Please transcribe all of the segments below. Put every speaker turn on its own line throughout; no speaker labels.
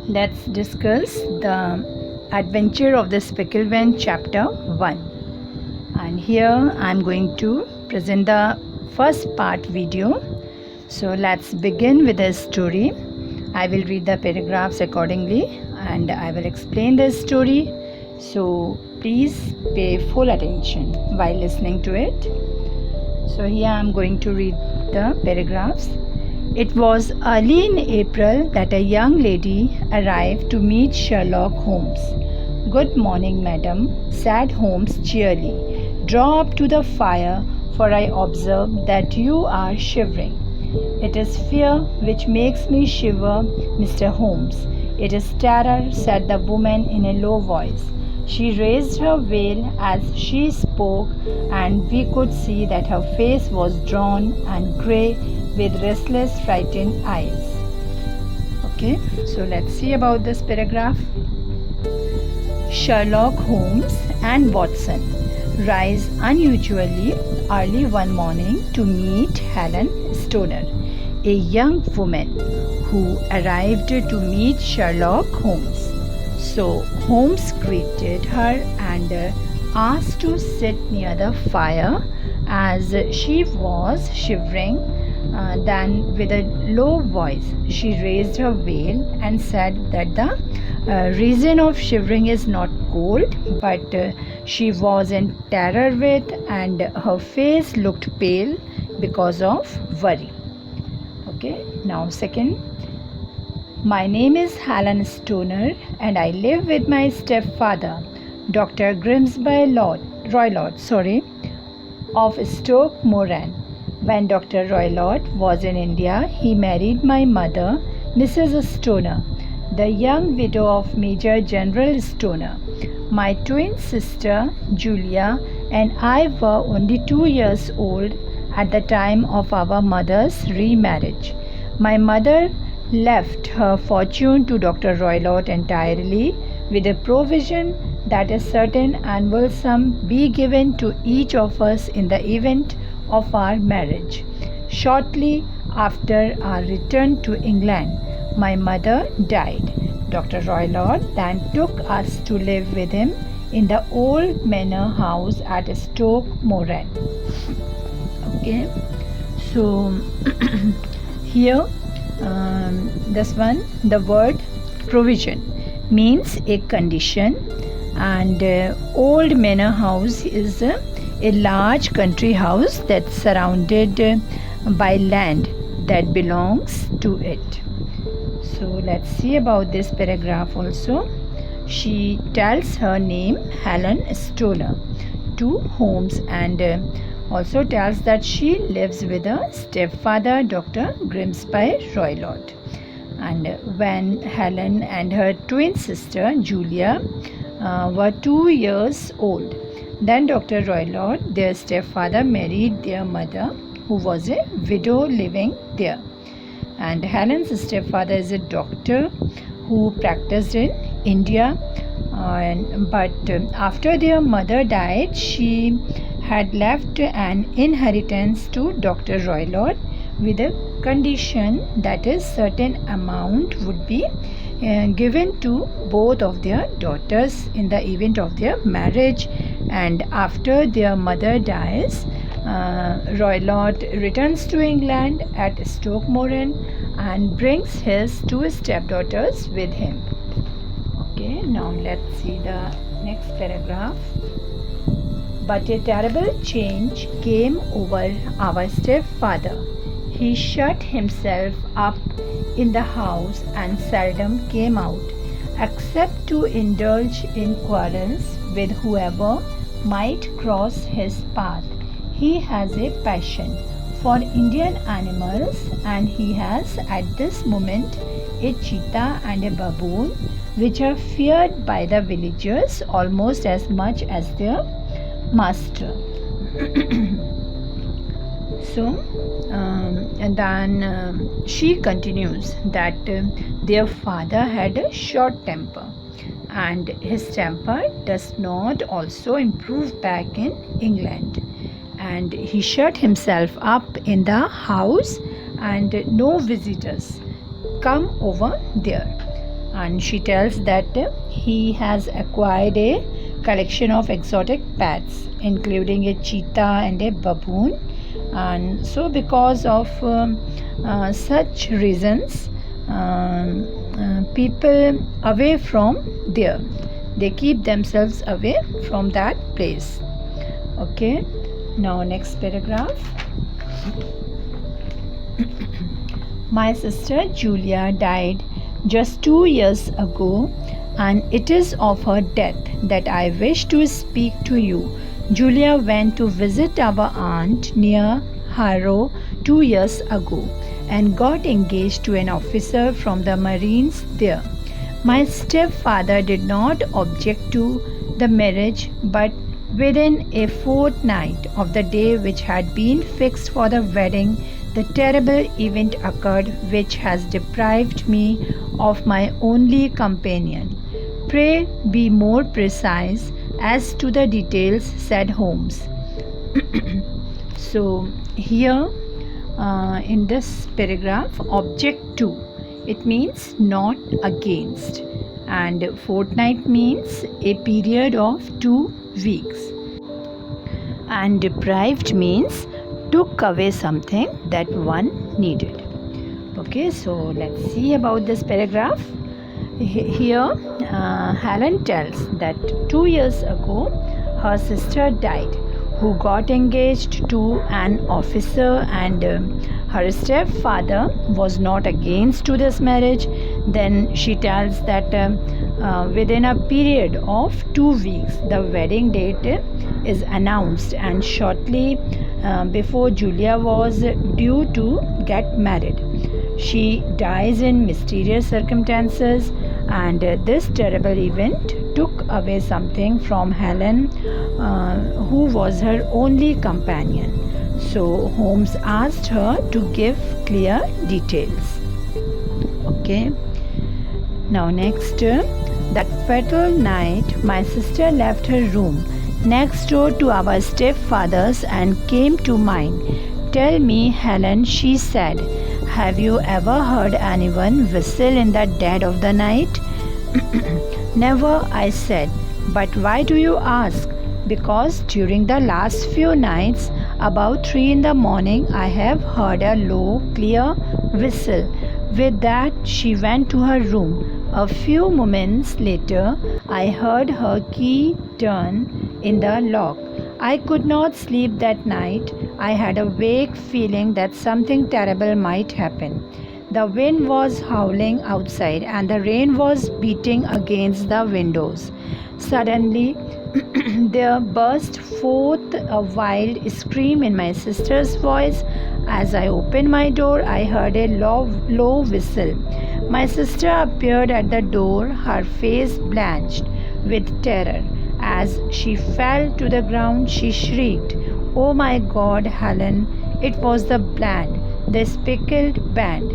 Let's discuss the adventure of the Specklewren chapter 1. And here I'm going to present the first part video. So let's begin with the story. I will read the paragraphs accordingly and I will explain the story. So please pay full attention while listening to it. So here I'm going to read the paragraphs. It was early in April that a young lady arrived to meet Sherlock Holmes. "Good morning, madam," said Holmes cheerily. "Draw up to the fire, for I observe that you are shivering." "It is fear which makes me shiver, Mr. Holmes. It is terror," said the woman in a low voice. She raised her veil as she spoke, and we could see that her face was drawn and grey with restless, frightened eyes. Okay, so let's see about this paragraph. Sherlock Holmes and Watson rise unusually early one morning to meet Helen Stoner, a young woman who arrived to meet Sherlock Holmes. So Holmes greeted her and asked to sit near the fire as she was shivering. Then with a low voice she raised her veil and said that the reason of shivering is not cold, but she was in terror with, and her face looked pale because of worry. Okay, now second. "My name is Helen Stoner and I live with my stepfather, Dr. Grimsby Roylott, of Stoke Moran. When Dr. Roylott was in India, he married my mother, Mrs. Stoner, the young widow of Major General Stoner. My twin sister, Julia, and I were only 2 years old at the time of our mother's remarriage. My mother left her fortune to Dr. Roylott entirely, with a provision that a certain annual sum be given to each of us in the event of our marriage. Shortly after our return to England, my mother died. Dr. Roylott then took us to live with him in the old manor house at Stoke Moran." Okay, so here this one, the word provision means a condition, and old manor house is a large country house that's surrounded by land that belongs to it. So let's see about this paragraph also. She tells her name, Helen Stoner, to Holmes, and also tells that she lives with her stepfather, Dr. Grimsby Roylott. And when Helen and her twin sister Julia were 2 years old, then Dr. Roylott, their stepfather, married their mother, who was a widow living there. And Helen's stepfather is a doctor who practiced in India, but after their mother died, she had left an inheritance to Dr. Roylott with a condition that a certain amount would be given to both of their daughters in the event of their marriage. And after their mother dies, Roylott returns to England at Stoke Moran and brings his 2 stepdaughters with him. Okay, now let's see the next paragraph. "But a terrible change came over our stepfather. He shut himself up in the house and seldom came out, except to indulge in quarrels with whoever might cross his path. He has a passion for Indian animals, and he has at this moment a cheetah and a baboon, which are feared by the villagers almost as much as their master." So and then she continues that their father had a short temper, and his temper does not also improve back in England, and he shut himself up in the house and no visitors come over there. And she tells that he has acquired a collection of exotic pets, including a cheetah and a baboon. And so, because of such reasons, people away from there, they keep themselves away from that place. Okay, now next paragraph. My sister Julia died just 2 years ago, and it is of her death that I wish to speak to you. Julia went to visit our aunt near Harrow 2 years ago and got engaged to an officer from the Marines there. My stepfather did not object to the marriage, but within a fortnight of the day which had been fixed for the wedding, the terrible event occurred which has deprived me of my only companion. Pray be more precise as to the details, said Holmes. So, here in this paragraph, object to, it means not against, and fortnight means a period of 2 weeks, and deprived means took away something that one needed. Okay, so let's see about this paragraph. Here Helen tells that 2 years ago her sister died, who got engaged to an officer, and her stepfather was not against to this marriage. Then she tells that within a period of 2 weeks the wedding date is announced, and shortly before Julia was due to get married, she dies in mysterious circumstances, and this terrible event took away something from Helen, who was her only companion. So Holmes asked her to give clear details. Okay. Now next, that fatal night my sister left her room next door to our stepfather's and came to mine. Tell me, Helen, she said, have you ever heard anyone whistle in the dead of the night? Never, I said. But why do you ask? Because during the last few nights, about 3 in the morning, I have heard a low, clear whistle. With that, she went to her room. A few moments later, I heard her key turn in the lock. I could not sleep that night. I had a vague feeling that something terrible might happen. The wind was howling outside and the rain was beating against the windows. Suddenly, there burst forth a wild scream in my sister's voice. As I opened my door, I heard a low whistle. My sister appeared at the door, her face blanched with terror. As she fell to the ground, she shrieked, "Oh my God, Helen, it was the band, the speckled band."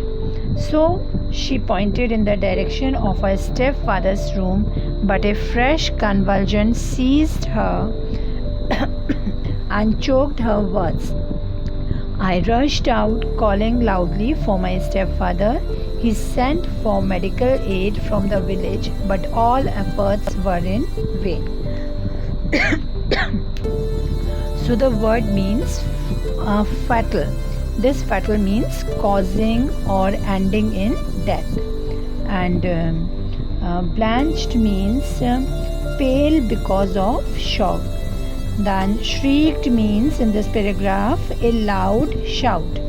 So she pointed in the direction of her stepfather's room, but a fresh convulsion seized her and choked her words. I rushed out, calling loudly for my stepfather. He sent for medical aid from the village, but all efforts were in vain. So the word means fatal. This fatal means causing or ending in death. And blanched means pale because of shock. Then shrieked means in this paragraph a loud shout.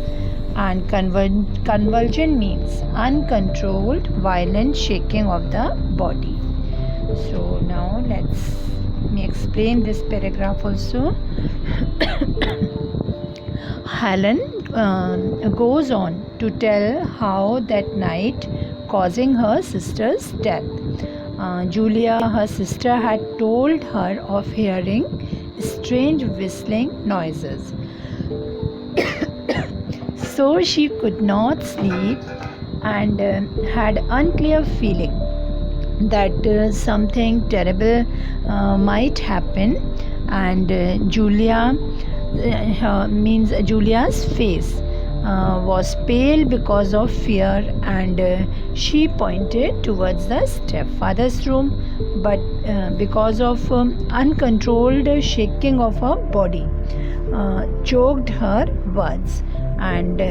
And convulsion means uncontrolled, violent shaking of the body. So now let me explain this paragraph also. Helen goes on to tell how that night causing her sister's death. Julia, her sister, had told her of hearing strange whistling noises. So she could not sleep and had unclear feeling that something terrible might happen, and Julia's face was pale because of fear, and she pointed towards the stepfather's room, but because of uncontrolled shaking of her body, choked her words. And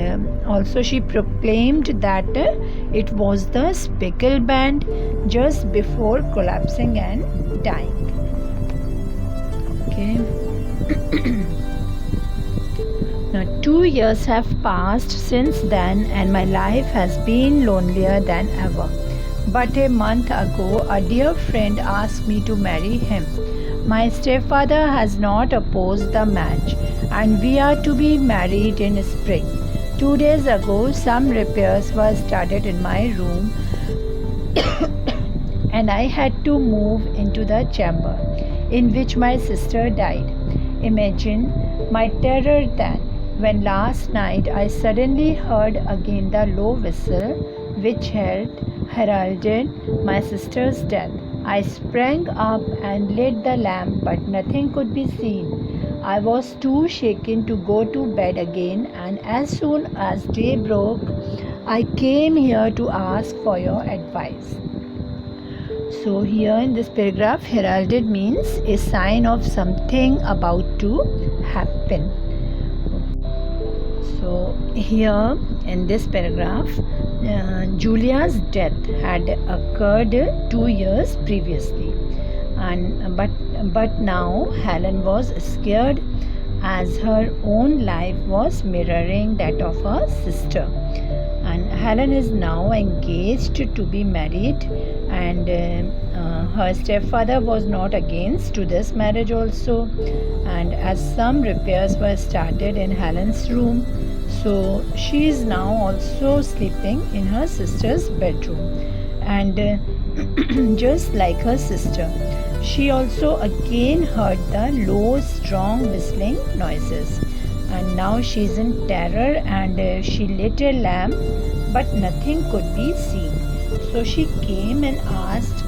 also she proclaimed that it was the Speckle band just before collapsing and dying. Okay. Now 2 years have passed since then, and my life has been lonelier than ever. But a month ago, a dear friend asked me to marry him. My stepfather has not opposed the match, and we are to be married in spring. 2 days ago, some repairs were started in my room, and I had to move into the chamber in which my sister died. Imagine my terror then, when last night I suddenly heard again the low whistle which heralded my sister's death. I sprang up and lit the lamp, but nothing could be seen. I was too shaken to go to bed again, and as soon as day broke, I came here to ask for your advice. So here in this paragraph, heralded means a sign of something about to happen. So here in this paragraph, Julia's death had occurred 2 years previously, and but now Helen was scared, as her own life was mirroring that of her sister. And Helen is now engaged to be married, and her stepfather was not against to this marriage also. And as some repairs were started in Helen's room, so she is now also sleeping in her sister's bedroom, and just like her sister, she also again heard the low, strong whistling noises. And now she is in terror, and she lit a lamp, but nothing could be seen. So she came and asked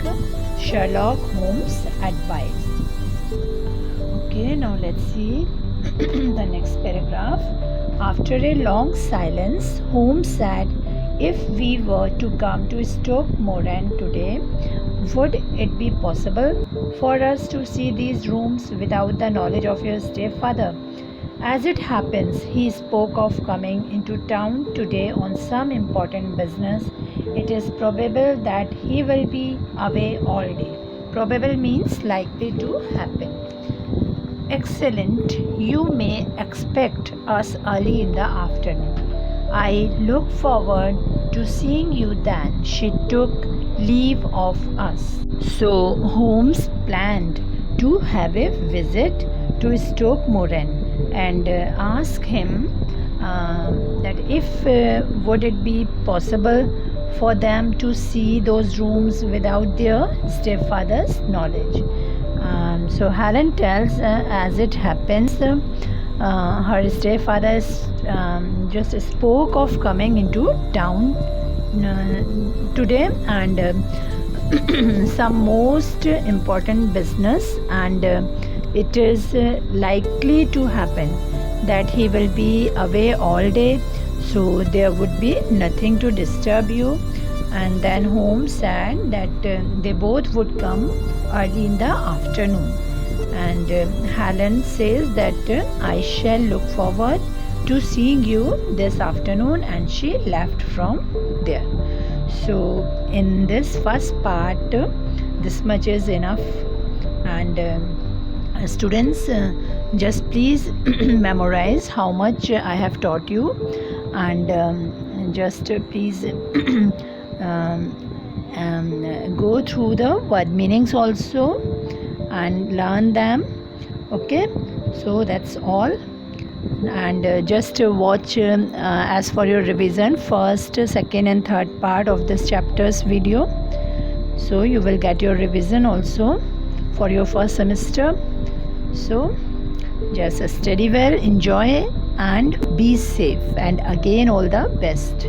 Sherlock Holmes' advice. Okay, now let's see the next paragraph. After a long silence, Holmes said, "If we were to come to Stoke Moran today, would it be possible for us to see these rooms without the knowledge of your stepfather? As it happens, he spoke of coming into town today on some important business. It is probable that he will be away all day." Probable means likely to happen. "Excellent. You may expect us early in the afternoon. I look forward to seeing you then." She took leave of us. So Holmes planned to have a visit to Stoke Moran and ask him that if would it be possible for them to see those rooms without their stepfather's knowledge. So Helen tells, as it happens, her stepfather just spoke of coming into town today, and some most important business, and it is likely to happen that he will be away all day, so there would be nothing to disturb you. And then Holmes said that they both would come early in the afternoon. And Helen says that I shall look forward to seeing you this afternoon, and she left from there. So in this first part, this much is enough. And students, just please memorize how much I have taught you, and just please go through the word meanings also and learn them. Okay, so that's all. And just watch as for your revision, first, second and third part of this chapter's video, so you will get your revision also for your first semester. So just study well, enjoy, and be safe, and again all the best.